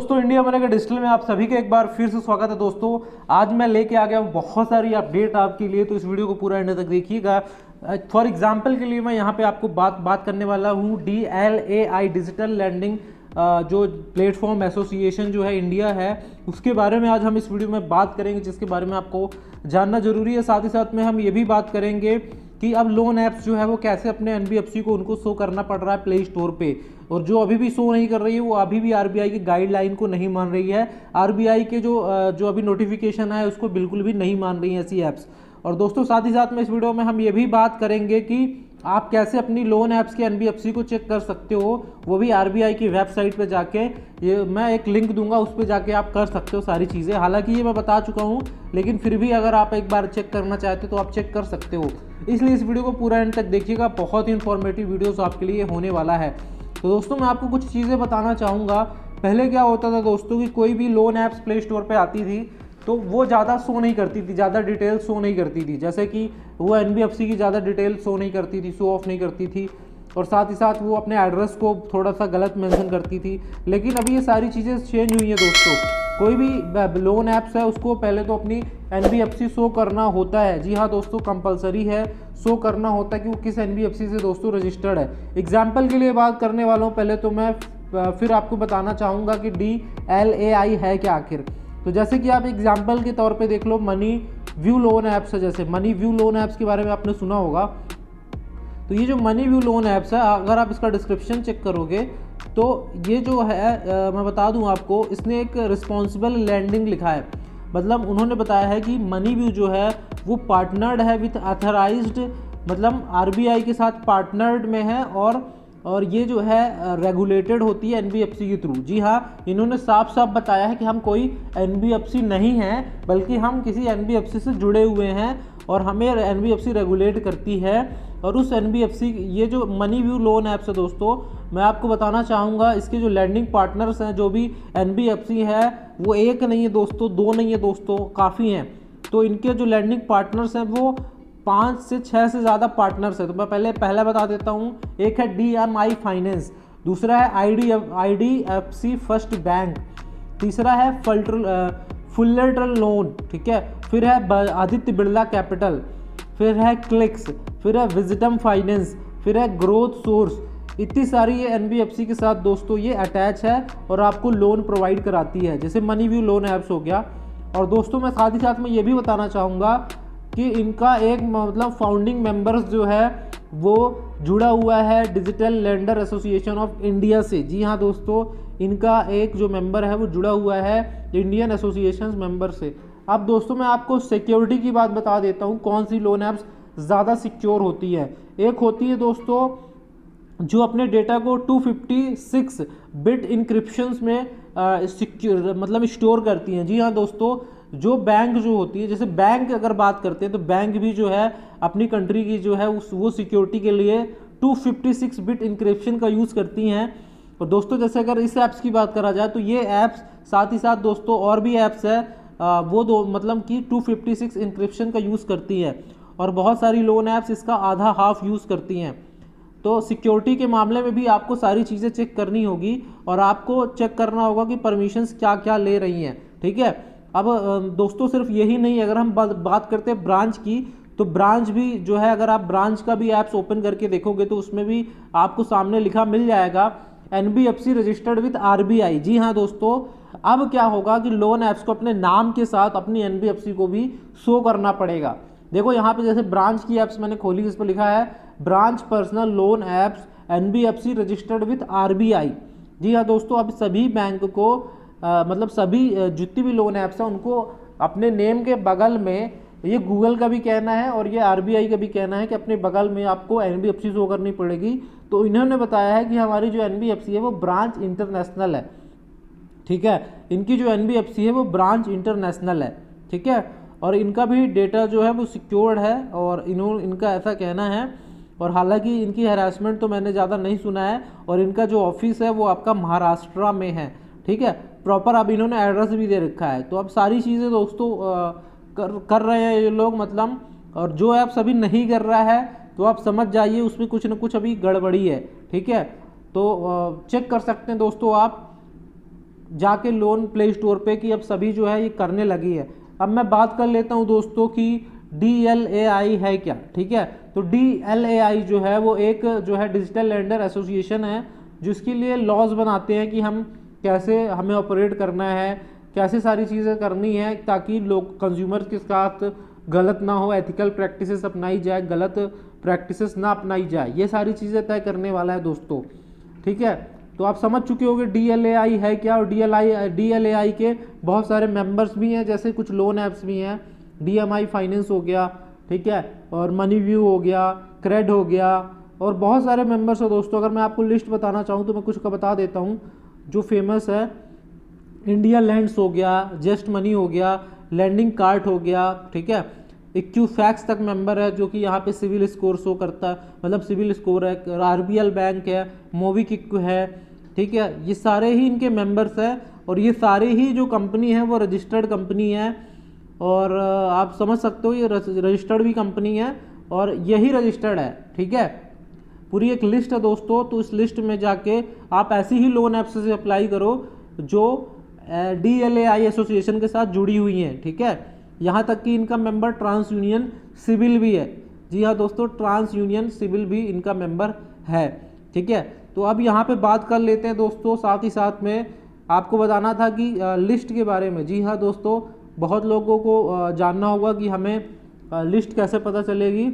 दोस्तों, India money के digital में आप सभी का एक बार फिर से स्वागत है। दोस्तों, आज मैं लेके आ गया हूँ बहुत सारी अपडेट आपके लिए, तो इस वीडियो को पूरा एंड तक देखिएगा। फॉर एग्जांपल के लिए मैं यहाँ पे आपको बात करने वाला हूँ DLAI डिजिटल लैंडिंग जो प्लेटफॉर्म एसोसिएशन जो है इंडिया है, उसके बारे में आज हम इस वीडियो में बात करेंगे, जिसके बारे में आपको जानना जरूरी है। साथ ही साथ में हम ये भी बात करेंगे कि अब लोन ऐप्स जो है वो कैसे अपने NBFC को उनको शो करना पड़ रहा है प्ले स्टोर पे, और जो अभी भी शो नहीं कर रही है वो अभी भी RBI की गाइडलाइन को नहीं मान रही है। RBI के जो अभी नोटिफिकेशन है उसको बिल्कुल भी नहीं मान रही है ऐसी ऐप्स। और दोस्तों, साथ ही साथ में इस वीडियो में हम ये भी बात करेंगे कि आप कैसे अपनी लोन ऐप्स के NBFC को चेक कर सकते हो, वो भी RBI की वेबसाइट पे जाके। ये मैं एक लिंक दूंगा, उस पर जाके आप कर सकते हो सारी चीज़ें। हालांकि ये मैं बता चुका हूँ, लेकिन फिर भी अगर आप एक बार चेक करना चाहते हो तो आप चेक कर सकते हो। इसलिए इस वीडियो को पूरा एंड तक देखिएगा, बहुत ही इंफॉर्मेटिव वीडियोस आपके लिए होने वाला है। तो दोस्तों, मैं आपको कुछ चीज़ें बताना चाहूँगा। पहले क्या होता था दोस्तों कि कोई भी लोन ऐप्स प्ले स्टोर पर आती थी तो वो ज़्यादा शो नहीं करती थी, ज़्यादा डिटेल शो नहीं करती थी। जैसे कि वो NBFC की ज़्यादा डिटेल शो नहीं करती थी, शो ऑफ नहीं करती थी, और साथ ही साथ वो अपने एड्रेस को थोड़ा सा गलत मेंशन करती थी। लेकिन अभी ये सारी चीज़ें चेंज हुई हैं दोस्तों। कोई भी लोन ऐप्स है उसको पहले तो अपनी NBFC शो करना होता है। जी हाँ दोस्तों, कंपलसरी है, शो करना होता है कि वो किस NBFC से दोस्तों रजिस्टर्ड है। एग्जाम्पल के लिए बात करने वाला हूँ, पहले तो मैं फिर आपको बताना चाहूँगा कि DLAI है क्या आखिर। तो जैसे कि आप एग्जाम्पल के तौर पे देख लो, मनी व्यू लोन ऐप्स है। जैसे मनी व्यू लोन ऐप्स के बारे में आपने सुना होगा। तो ये जो मनी व्यू लोन ऐप्स है, अगर आप इसका डिस्क्रिप्शन चेक करोगे तो ये जो है मैं बता दूं आपको, इसने एक रिस्पॉन्सिबल लैंडिंग लिखा है। मतलब उन्होंने बताया है कि मनी व्यू जो है वो पार्टनर्ड है विथ ऑथराइज्ड, मतलब RBI के साथ पार्टनर्ड में है, और ये जो है रेगुलेटेड होती है NBFC के थ्रू। जी हाँ, इन्होंने साफ साफ बताया है कि हम कोई NBFC नहीं हैं, बल्कि हम किसी NBFC से जुड़े हुए हैं और हमें NBFC रेगुलेट करती है। और उस NBFC, ये जो मनी व्यू लोन ऐप्स है दोस्तों, मैं आपको बताना चाहूँगा, इसके जो लैंडिंग पार्टनर्स हैं, जो भी NBFC है, वो एक नहीं है दोस्तों, दो नहीं है दोस्तों, काफ़ी हैं। तो इनके जो लैंडिंग पार्टनर्स हैं वो 5 से 6 से ज़्यादा पार्टनर्स है। तो मैं पहला बता देता हूँ। एक है DMI फाइनेंस, दूसरा है IDFC फर्स्ट बैंक, तीसरा है फुल्लेटरल लोन, ठीक है, फिर है आदित्य बिरला कैपिटल, फिर है क्लिक्स, फिर है विजडम फाइनेंस, फिर है ग्रोथ सोर्स। इतनी सारी ये NBFC के साथ दोस्तों ये अटैच है और आपको लोन प्रोवाइड कराती है, जैसे मनी व्यू लोन ऐप्स हो गया। और दोस्तों, मैं साथ ही साथ में ये भी बताना चाहूँगा कि इनका एक मतलब फाउंडिंग मेंबर्स जो है वो जुड़ा हुआ है digital lender association of India से। जी हाँ दोस्तों, इनका एक जो मेंबर है वो जुड़ा हुआ है इंडियन एसोसिएशन मेंबर से। अब दोस्तों, मैं आपको सिक्योरिटी की बात बता देता हूँ, कौन सी लोन ऐप्स ज़्यादा सिक्योर होती है। एक होती है दोस्तों जो अपने डेटा को 256 बिट इंक्रिप्शंस में सिक्योर मतलब स्टोर करती हैं। जी हाँ दोस्तों, जो बैंक जो होती है, जैसे बैंक अगर बात करते हैं तो बैंक भी जो है अपनी कंट्री की जो है वो सिक्योरिटी के लिए 256 बिट इंक्रिप्शन का यूज़ करती हैं। और दोस्तों, जैसे अगर इस ऐप्स की बात करा जाए तो ये ऐप्स साथ ही साथ दोस्तों और भी ऐप्स है वो मतलब कि 256 इंक्रिप्शन का यूज़ करती है, और बहुत सारी लोन ऐप्स इसका आधा हाफ यूज़ करती हैं। तो सिक्योरिटी के मामले में भी आपको सारी चीज़ें चेक करनी होगी, और आपको चेक करना होगा कि परमिशंस क्या क्या ले रही हैं, ठीक है। अब दोस्तों, सिर्फ यही नहीं, अगर हम बात करते हैं ब्रांच की, तो ब्रांच भी जो है, अगर आप ब्रांच का भी ऐप्स ओपन करके देखोगे तो उसमें भी आपको सामने लिखा मिल जाएगा NBFC रजिस्टर्ड विद RBI। जी हाँ दोस्तों, अब क्या होगा कि लोन ऐप्स को अपने नाम के साथ अपनी NBFC को भी शो करना पड़ेगा। देखो यहाँ पे जैसे ब्रांच की ऐप्स मैंने खोली, इस पर लिखा है branch personal loan apps NBFC registered with RBI। जी हाँ दोस्तों, अब सभी बैंक को मतलब सभी जितनी भी लोन ऐप्स हैं उनको अपने नेम के बगल में, ये गूगल का भी कहना है और ये RBI का भी कहना है कि अपने बगल में आपको NBFC शो करनी पड़ेगी। तो इन्होंने बताया है कि हमारी जो NBFC है वो ब्रांच इंटरनेशनल है, ठीक है। इनकी जो NBFC है वो ब्रांच इंटरनेशनल है, ठीक है, और इनका भी डेटा जो है वो सिक्योर्ड है, और इनका ऐसा कहना है। और हालांकि इनकी हैरेसमेंट तो मैंने ज़्यादा नहीं सुना है, और इनका जो ऑफिस है वो आपका महाराष्ट्र में है, ठीक है, प्रॉपर। अब इन्होंने एड्रेस भी दे रखा है। तो अब सारी चीज़ें दोस्तों कर रहे हैं ये लोग, मतलब। और जो ऐप्स अभी नहीं कर रहा है तो आप समझ जाइए उसमें कुछ ना कुछ अभी गड़बड़ी है, ठीक है। तो चेक कर सकते हैं दोस्तों आप। जाके लोन प्ले स्टोर पे कि अब सभी जो है ये करने लगी है। अब मैं बात कर लेता हूँ दोस्तों कि DLAI है क्या, ठीक है। तो DLAI जो है वो एक जो है डिजिटल लेंडर एसोसिएशन है, जिसके लिए लॉज बनाते हैं कि हम कैसे हमें ऑपरेट करना है, कैसे सारी चीज़ें करनी है ताकि लोग कंज्यूमर के साथ गलत ना हो, एथिकल प्रैक्टिसेस अपनाई जाए, गलत प्रैक्टिसेस ना अपनाई जाए, ये सारी चीज़ें तय करने वाला है दोस्तों, ठीक है। तो आप समझ चुके होंगे DLAI है क्या, और DLAI के बहुत सारे मेंबर्स भी हैं, जैसे कुछ लोन ऐप्स भी हैं, DMI फाइनेंस हो गया, ठीक है, और मनीव्यू हो गया, क्रेड हो गया, और बहुत सारे मेंबर्स हैं दोस्तों। अगर मैं आपको लिस्ट बताना चाहूँ तो मैं कुछ का बता देता हूँ जो फेमस है। इंडिया लैंड्स हो गया, जस्ट मनी हो गया, लैंडिंग कार्ट हो गया, ठीक है। इक्यूफैक्स तक मेंबर है जो कि यहाँ पे सिविल स्कोर शो करता है, मतलब सिविल स्कोर है। RBL बैंक है, मोबीक्विक है, ठीक है। ये सारे ही इनके मेंबर्स हैं, और ये सारे ही जो कंपनी है वो रजिस्टर्ड कंपनी है, और आप समझ सकते हो ये रजिस्टर्ड भी कंपनी है, और यही रजिस्टर्ड है, ठीक है। पूरी एक लिस्ट है दोस्तों, तो इस लिस्ट में जाके आप ऐसी ही लोन ऐप्स से अप्लाई करो जो DLAI एसोसिएशन के साथ जुड़ी हुई हैं, ठीक है। यहाँ तक कि इनका मेंबर ट्रांस यूनियन सिविल भी है। जी हाँ दोस्तों, ट्रांस यूनियन सिविल भी इनका मेंबर है, ठीक है। तो अब यहाँ पे बात कर लेते हैं दोस्तों, साथ ही साथ में आपको बताना था कि लिस्ट के बारे में। जी हाँ दोस्तों, बहुत लोगों को जानना होगा कि हमें लिस्ट कैसे पता चलेगी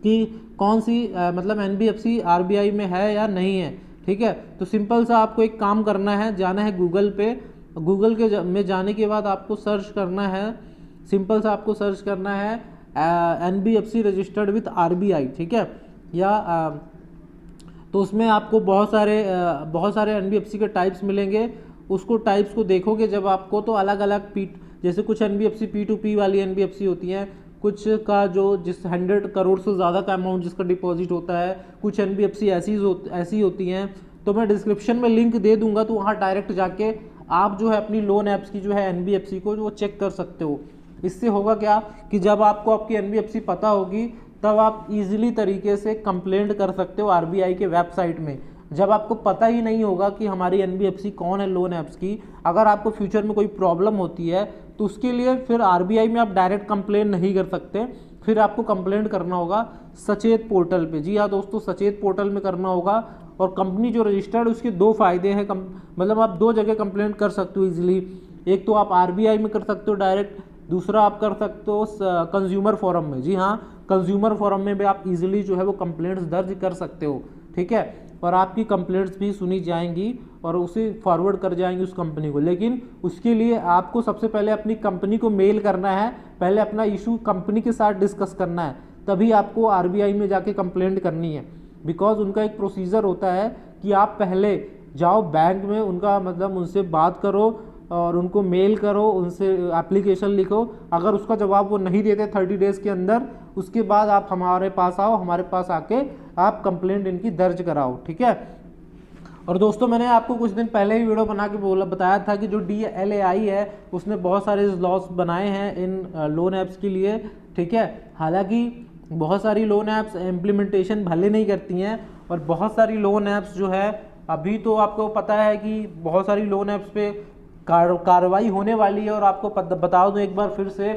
कि कौन सी मतलब NBFC RBI में है या नहीं है, ठीक है। तो सिंपल सा आपको एक काम करना है, जाना है गूगल पे, गूगल के में जाने के बाद आपको सर्च करना है, सिंपल सा आपको सर्च करना है NBFC रजिस्टर्ड विथ RBI, ठीक है। या तो उसमें आपको बहुत सारे NBFC के टाइप्स मिलेंगे। उसको टाइप्स को देखोगे जब आपको, तो अलग अलग जैसे कुछ NBFC P2P वाली NBFC होती हैं, कुछ का जो जिस 100 करोड़ से ज़्यादा का अमाउंट जिसका डिपॉजिट होता है, कुछ NBFC ऐसी होती हैं। तो मैं डिस्क्रिप्शन में लिंक दे दूंगा, तो वहाँ डायरेक्ट जाके आप जो है अपनी लोन ऐप्स की जो है NBFC को जो चेक कर सकते हो। इससे होगा क्या कि जब आपको आपकी NBFC पता होगी, तब आप इजीली तरीके से कंप्लेंट कर सकते हो RBI के वेबसाइट में। जब आपको पता ही नहीं होगा कि हमारी NBFC कौन है लोन ऐप्स की, अगर आपको फ्यूचर में कोई प्रॉब्लम होती है तो उसके लिए फिर RBI में आप डायरेक्ट कंप्लेन नहीं कर सकते, फिर आपको कंप्लेंट करना होगा सचेत पोर्टल पे। जी हाँ दोस्तों, सचेत पोर्टल में करना होगा। और कंपनी जो रजिस्टर्ड, उसके दो फायदे हैं, मतलब आप दो जगह कंप्लेंट कर सकते हो इजीली। एक तो आप RBI में कर सकते हो डायरेक्ट, दूसरा आप कर सकते हो कंज्यूमर फोरम में। जी हाँ, कंज्यूमर फोरम में भी आप इजीली जो है वो कंप्लेंट्स दर्ज कर सकते हो, ठीक है। और आपकी कंप्लेंट्स भी सुनी जाएंगी और उसे फॉरवर्ड कर जाएंगी उस कंपनी को। लेकिन उसके लिए आपको सबसे पहले अपनी कंपनी को मेल करना है, पहले अपना इशू कंपनी के साथ डिस्कस करना है, तभी आपको RBI में जाके कंप्लेंट करनी है। बिकॉज उनका एक प्रोसीजर होता है कि आप पहले जाओ बैंक में, उनका मतलब उनसे बात करो और उनको मेल करो, उनसे एप्लीकेशन लिखो। अगर उसका जवाब वो नहीं देते 30 डेज़ के अंदर, उसके बाद आप हमारे पास आओ, हमारे पास आके आप कंप्लेंट इनकी दर्ज कराओ, ठीक है। और दोस्तों, मैंने आपको कुछ दिन पहले ही वीडियो बना के बताया था कि जो DLAI है उसने बहुत सारे लॉस बनाए हैं इन लोन ऐप्स के लिए, ठीक है। हालांकि बहुत सारी लोन ऐप्स इम्प्लीमेंटेशन भले नहीं करती हैं, और बहुत सारी लोन ऐप्स जो है, अभी तो आपको पता है कि बहुत सारी लोन ऐप्स पे कार्रवाई होने वाली है। और आपको बता दूं एक बार फिर से,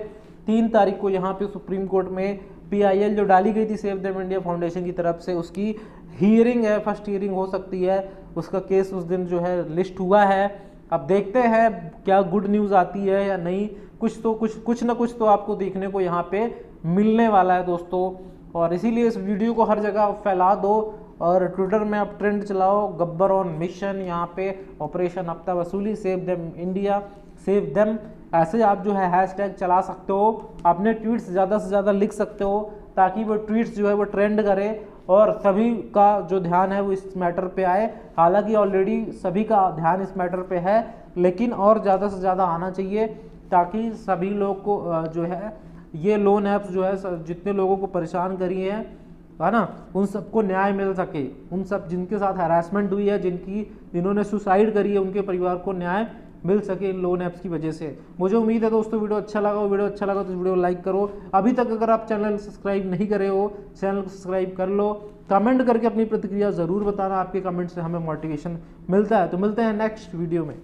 3 तारीख को यहाँ पे सुप्रीम कोर्ट में PIL जो डाली गई थी सेव देम इंडिया फाउंडेशन की तरफ से, उसकी हियरिंग है, फर्स्ट हियरिंग हो सकती है। उसका केस उस दिन जो है लिस्ट हुआ है। अब देखते हैं क्या गुड न्यूज़ आती है या नहीं। कुछ ना कुछ तो आपको देखने को यहाँ पे मिलने वाला है दोस्तों। और इसीलिए इस वीडियो को हर जगह फैला दो, और ट्विटर में आप ट्रेंड चलाओ, गब्बर ऑन मिशन, यहाँ पे ऑपरेशन हफ्ता वसूली, save them India, save them, ऐसे आप जो है हैशटैग चला सकते हो। अपने ट्वीट्स ज़्यादा से ज़्यादा लिख सकते हो, ताकि वो ट्वीट्स जो है वो ट्रेंड करे और सभी का जो ध्यान है वो इस मैटर पे आए। हालांकि ऑलरेडी सभी का ध्यान इस मैटर पे है, लेकिन और ज़्यादा से ज़्यादा आना चाहिए, ताकि सभी लोग को जो है ये लोन ऐप्स जो है जितने लोगों को परेशान करी है ना, उन सबको न्याय मिल सके। उन सब जिनके साथ हैरेसमेंट हुई है, जिन्होंने सुसाइड करी है, उनके परिवार को न्याय मिल सके इन लोन ऐप्स की वजह से। मुझे उम्मीद है दोस्तों वीडियो अच्छा लगा तो वीडियो लाइक करो। अभी तक अगर आप चैनल सब्सक्राइब नहीं करे हो, चैनल को सब्सक्राइब कर लो। कमेंट करके अपनी प्रतिक्रिया ज़रूर बताना, आपके कमेंट से हमें मोटिवेशन मिलता है। तो मिलते हैं नेक्स्ट वीडियो में।